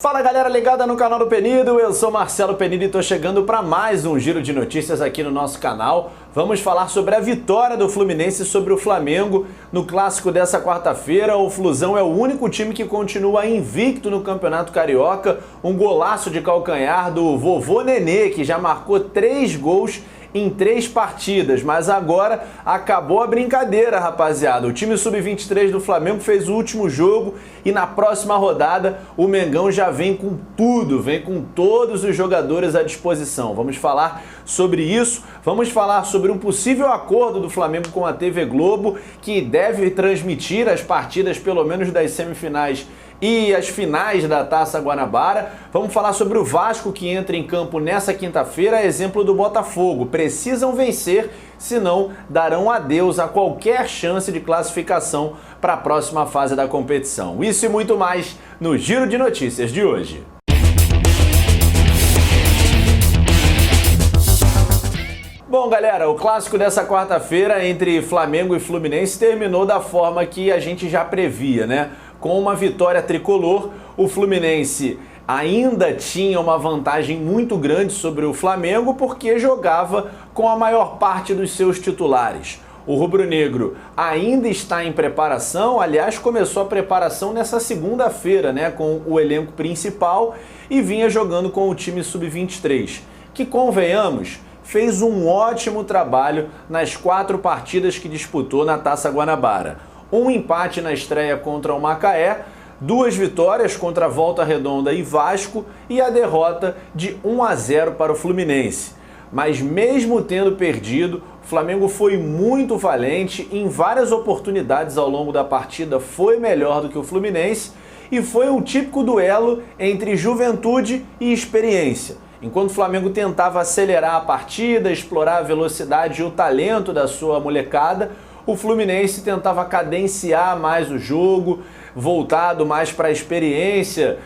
Fala galera ligada no canal do Penido, eu sou Marcelo Penido e estou chegando para mais um giro de notícias aqui no nosso canal. Vamos falar sobre a vitória do Fluminense sobre o Flamengo no clássico dessa quarta-feira. O Flusão é o único time que continua invicto no Campeonato Carioca. Um golaço de calcanhar do vovô Nenê, que já marcou 3 gols em 3 partidas, mas agora acabou a brincadeira, rapaziada. O time sub-23 do Flamengo fez o último jogo e na próxima rodada o Mengão já vem com tudo, vem com todos os jogadores à disposição. Vamos falar sobre isso, vamos falar sobre um possível acordo do Flamengo com a TV Globo, que deve transmitir as partidas pelo menos das semifinais e as finais da Taça Guanabara. Vamos falar sobre o Vasco, que entra em campo nessa quinta-feira, exemplo do Botafogo. Precisam vencer, senão darão adeus a qualquer chance de classificação para a próxima fase da competição. Isso e muito mais no Giro de Notícias de hoje. Bom, galera, o clássico dessa quarta-feira entre Flamengo e Fluminense terminou da forma que a gente já previa, né? Com uma vitória tricolor, o Fluminense ainda tinha uma vantagem muito grande sobre o Flamengo porque jogava com a maior parte dos seus titulares. O rubro-negro ainda está em preparação, aliás, começou a preparação nessa segunda-feira, né, com o elenco principal e vinha jogando com o time sub-23, que, convenhamos, fez um ótimo trabalho nas 4 partidas que disputou na Taça Guanabara. Um empate na estreia contra o Macaé, 2 vitórias contra a Volta Redonda e Vasco e a derrota de 1-0 para o Fluminense. Mas mesmo tendo perdido, o Flamengo foi muito valente, em várias oportunidades ao longo da partida foi melhor do que o Fluminense e foi um típico duelo entre juventude e experiência. Enquanto o Flamengo tentava acelerar a partida, explorar a velocidade e o talento da sua molecada, o Fluminense tentava cadenciar mais o jogo, voltado mais para a experiência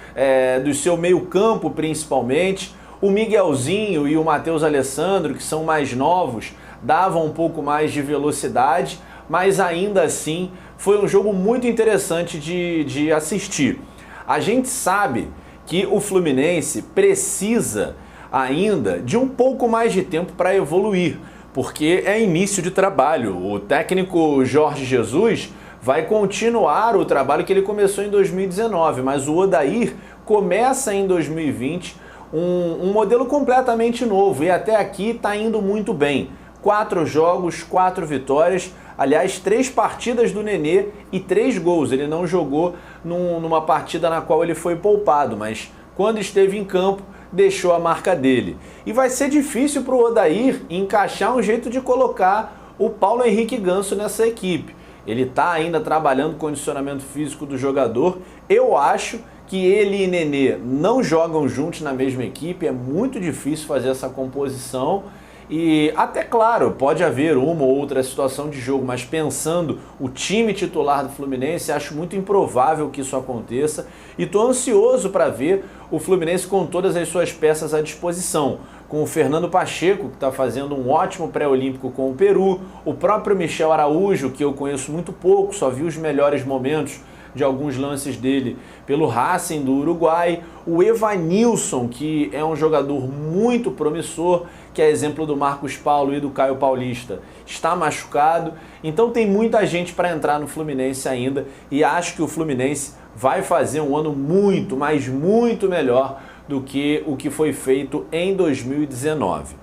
do seu meio-campo principalmente. O Miguelzinho e o Matheus Alessandro, que são mais novos, davam um pouco mais de velocidade, mas ainda assim foi um jogo muito interessante de assistir. A gente sabe que o Fluminense precisa ainda de um pouco mais de tempo para evoluir, porque é início de trabalho. O técnico Jorge Jesus vai continuar o trabalho que ele começou em 2019, mas o Odair começa em 2020 um modelo completamente novo e até aqui está indo muito bem. 4 jogos, 4 vitórias, aliás, 3 partidas do Nenê e 3 gols. Ele não jogou numa partida na qual ele foi poupado, mas quando esteve em campo, deixou a marca dele. E vai ser difícil para o Odair encaixar um jeito de colocar o Paulo Henrique Ganso nessa equipe. Ele está ainda trabalhando o condicionamento físico do jogador. Eu acho que ele e Nenê não jogam juntos na mesma equipe, é muito difícil fazer essa composição. E até claro, pode haver uma ou outra situação de jogo, mas pensando o time titular do Fluminense, acho muito improvável que isso aconteça e estou ansioso para ver o Fluminense com todas as suas peças à disposição, com o Fernando Pacheco, que está fazendo um ótimo pré-olímpico com o Peru, o próprio Michel Araújo, que eu conheço muito pouco, só vi os melhores momentos de alguns lances dele pelo Racing do Uruguai, o Evanilson, que é um jogador muito promissor, que é exemplo do Marcos Paulo e do Caio Paulista, está machucado, então tem muita gente para entrar no Fluminense ainda e acho que o Fluminense vai fazer um ano muito, mas muito melhor do que o que foi feito em 2019.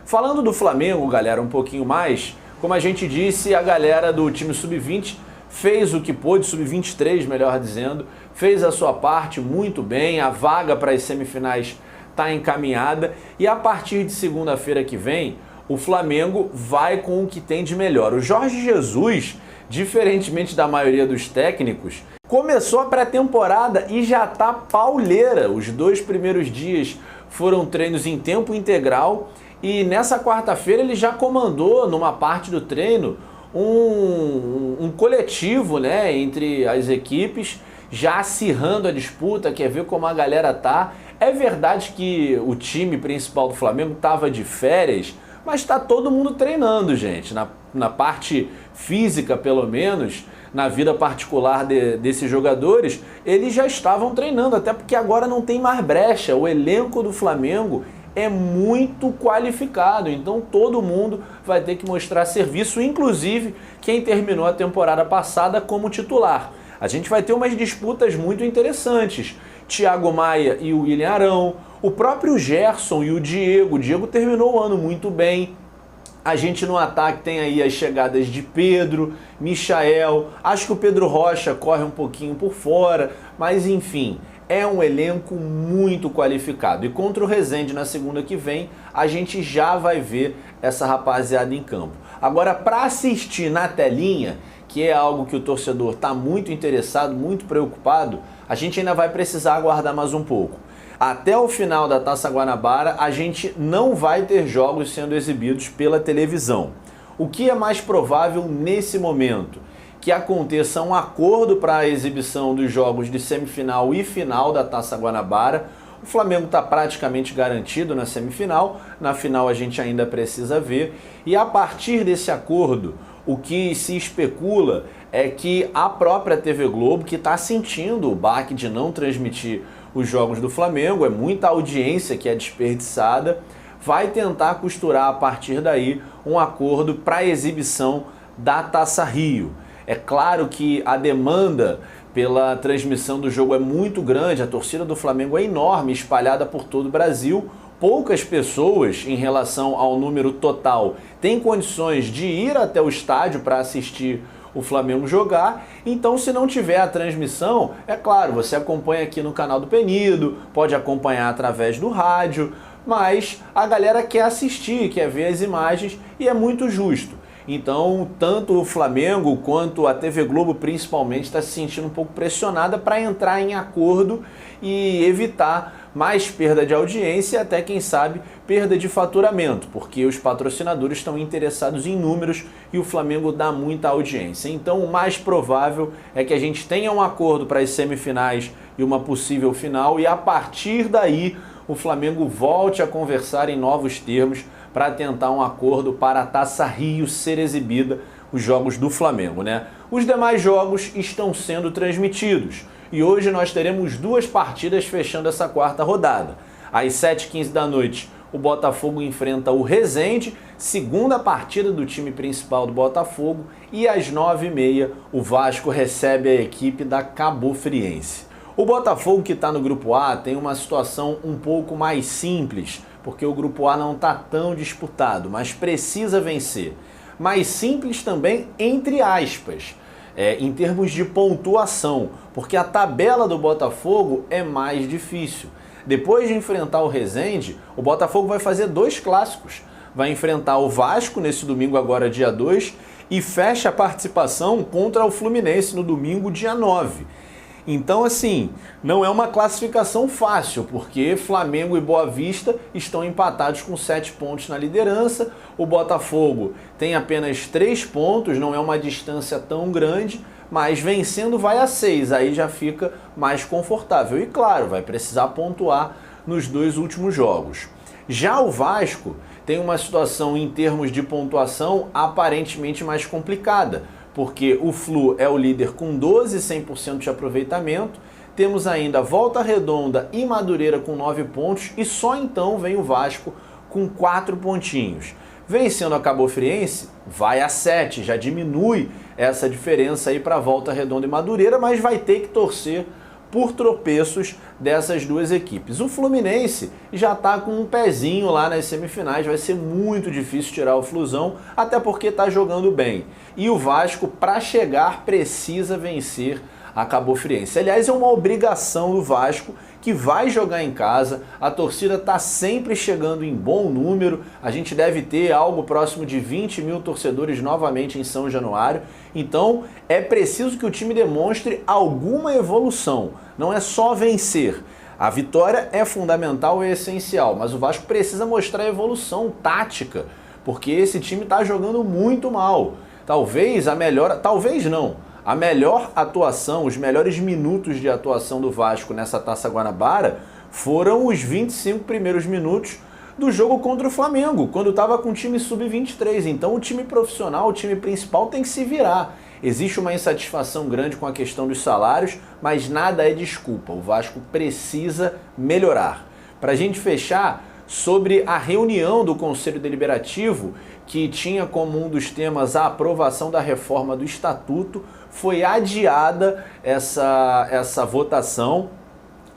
Falando do Flamengo, galera, um pouquinho mais, como a gente disse, a galera do time sub-20 fez o que pôde, sub-23 melhor dizendo, fez a sua parte muito bem, a vaga para as semifinais está encaminhada e a partir de segunda-feira que vem, o Flamengo vai com o que tem de melhor. O Jorge Jesus, diferentemente da maioria dos técnicos, começou a pré-temporada e já está pauleira. Os 2 primeiros dias foram treinos em tempo integral e nessa quarta-feira ele já comandou numa parte do treino um coletivo, né, entre as equipes, já acirrando a disputa, quer ver como a galera tá. É verdade que o time principal do Flamengo estava de férias, mas está todo mundo treinando, gente. na parte física pelo menos, na vida particular desses jogadores, eles já estavam treinando, até porque agora não tem mais brecha. O elenco do Flamengo é muito qualificado, então todo mundo vai ter que mostrar serviço, inclusive quem terminou a temporada passada como titular. A gente vai ter umas disputas muito interessantes. Thiago Maia e o William Arão, o próprio Gerson e o Diego. O Diego terminou o ano muito bem. A gente no ataque tem aí as chegadas de Pedro, Michael, acho que o Pedro Rocha corre um pouquinho por fora, mas enfim, é um elenco muito qualificado. E contra o Resende na segunda que vem, a gente já vai ver essa rapaziada em campo. Agora, para assistir na telinha, que é algo que o torcedor está muito interessado, muito preocupado, a gente ainda vai precisar aguardar mais um pouco. Até o final da Taça Guanabara, a gente não vai ter jogos sendo exibidos pela televisão. O que é mais provável nesse momento? Que aconteça um acordo para a exibição dos jogos de semifinal e final da Taça Guanabara. O Flamengo está praticamente garantido na semifinal, na final a gente ainda precisa ver. E a partir desse acordo, o que se especula é que a própria TV Globo, que está sentindo o baque de não transmitir os jogos do Flamengo, é muita audiência que é desperdiçada, vai tentar costurar a partir daí um acordo para a exibição da Taça Rio. É claro que a demanda pela transmissão do jogo é muito grande, a torcida do Flamengo é enorme, espalhada por todo o Brasil. Poucas pessoas, em relação ao número total, têm condições de ir até o estádio para assistir o Flamengo jogar. Então, se não tiver a transmissão, é claro, você acompanha aqui no canal do Penido, pode acompanhar através do rádio, mas a galera quer assistir, quer ver as imagens e é muito justo. Então, tanto o Flamengo quanto a TV Globo, principalmente, está se sentindo um pouco pressionada para entrar em acordo e evitar mais perda de audiência e até, quem sabe, perda de faturamento, porque os patrocinadores estão interessados em números e o Flamengo dá muita audiência. Então, o mais provável é que a gente tenha um acordo para as semifinais e uma possível final e, a partir daí, o Flamengo volte a conversar em novos termos para tentar um acordo para a Taça Rio ser exibida, os jogos do Flamengo, né? Os demais jogos estão sendo transmitidos e hoje nós teremos duas partidas fechando essa quarta rodada. Às 7h15 da noite, o Botafogo enfrenta o Resende, segunda partida do time principal do Botafogo, e às 9h30 o Vasco recebe a equipe da Cabofriense. O Botafogo, que está no Grupo A, tem uma situação um pouco mais simples, porque o Grupo A não está tão disputado, mas precisa vencer. Mais simples também, entre aspas, em termos de pontuação, porque a tabela do Botafogo é mais difícil. Depois de enfrentar o Resende, o Botafogo vai fazer dois clássicos. Vai enfrentar o Vasco nesse domingo agora, dia 2, e fecha a participação contra o Fluminense no domingo, dia 9. Então, assim, não é uma classificação fácil, porque Flamengo e Boa Vista estão empatados com 7 pontos na liderança. O Botafogo tem apenas 3 pontos, não é uma distância tão grande, mas vencendo vai a 6, aí já fica mais confortável. E claro, vai precisar pontuar nos 2 últimos jogos. Já o Vasco tem uma situação em termos de pontuação aparentemente mais complicada, porque o Flu é o líder com 12, 100% de aproveitamento, temos ainda Volta Redonda e Madureira com 9 pontos e só então vem o Vasco com 4 pontinhos. Vencendo a Cabofriense, vai a 7, já diminui essa diferença aí para Volta Redonda e Madureira, mas vai ter que torcer por tropeços dessas duas equipes. O Fluminense já está com um pezinho lá nas semifinais, vai ser muito difícil tirar o Flusão, até porque está jogando bem. E o Vasco, para chegar, precisa vencer a Cabofriense. Aliás, é uma obrigação do Vasco, que vai jogar em casa, a torcida está sempre chegando em bom número, a gente deve ter algo próximo de 20 mil torcedores novamente em São Januário, então é preciso que o time demonstre alguma evolução, não é só vencer. A vitória é fundamental e essencial, mas o Vasco precisa mostrar evolução tática, porque esse time está jogando muito mal. Talvez a melhor atuação, os melhores minutos de atuação do Vasco nessa Taça Guanabara foram os 25 primeiros minutos do jogo contra o Flamengo, quando estava com o time sub-23. Então o time profissional, o time principal tem que se virar. Existe uma insatisfação grande com a questão dos salários, mas nada é desculpa. O Vasco precisa melhorar. Para a gente fechar, sobre a reunião do Conselho Deliberativo, que tinha como um dos temas a aprovação da reforma do Estatuto, foi adiada essa votação.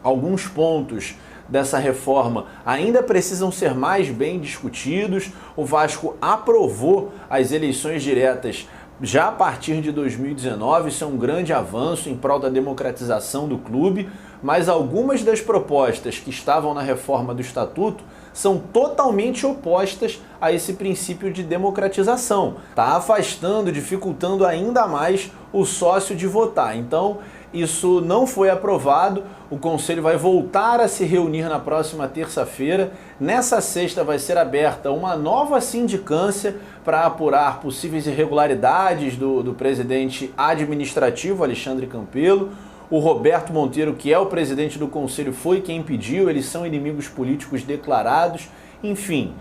Alguns pontos dessa reforma ainda precisam ser mais bem discutidos. O Vasco aprovou as eleições diretas já a partir de 2019, isso é um grande avanço em prol da democratização do clube, mas algumas das propostas que estavam na reforma do Estatuto são totalmente opostas a esse princípio de democratização. Está afastando, dificultando ainda mais o sócio de votar. Então, isso não foi aprovado. O Conselho vai voltar a se reunir na próxima terça-feira. Nessa sexta vai ser aberta uma nova sindicância para apurar possíveis irregularidades do presidente administrativo, Alexandre Campelo. O Roberto Monteiro, que é o presidente do Conselho, foi quem pediu. Eles são inimigos políticos declarados. Enfim,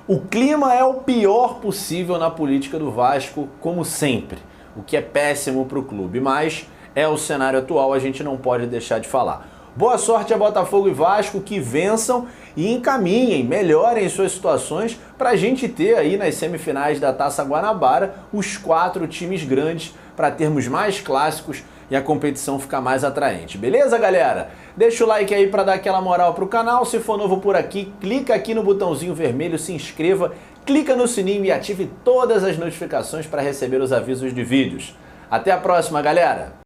o clima é o pior possível na política do Vasco, como sempre, o que é péssimo para o clube, mas é o cenário atual, a gente não pode deixar de falar. Boa sorte a Botafogo e Vasco, que vençam e encaminhem, melhorem suas situações para a gente ter aí nas semifinais da Taça Guanabara os 4 times grandes para termos mais clássicos e a competição ficar mais atraente. Beleza, galera? Deixa o like aí para dar aquela moral pro canal. Se for novo por aqui, clica aqui no botãozinho vermelho, se inscreva, clica no sininho e ative todas as notificações para receber os avisos de vídeos. Até a próxima, galera!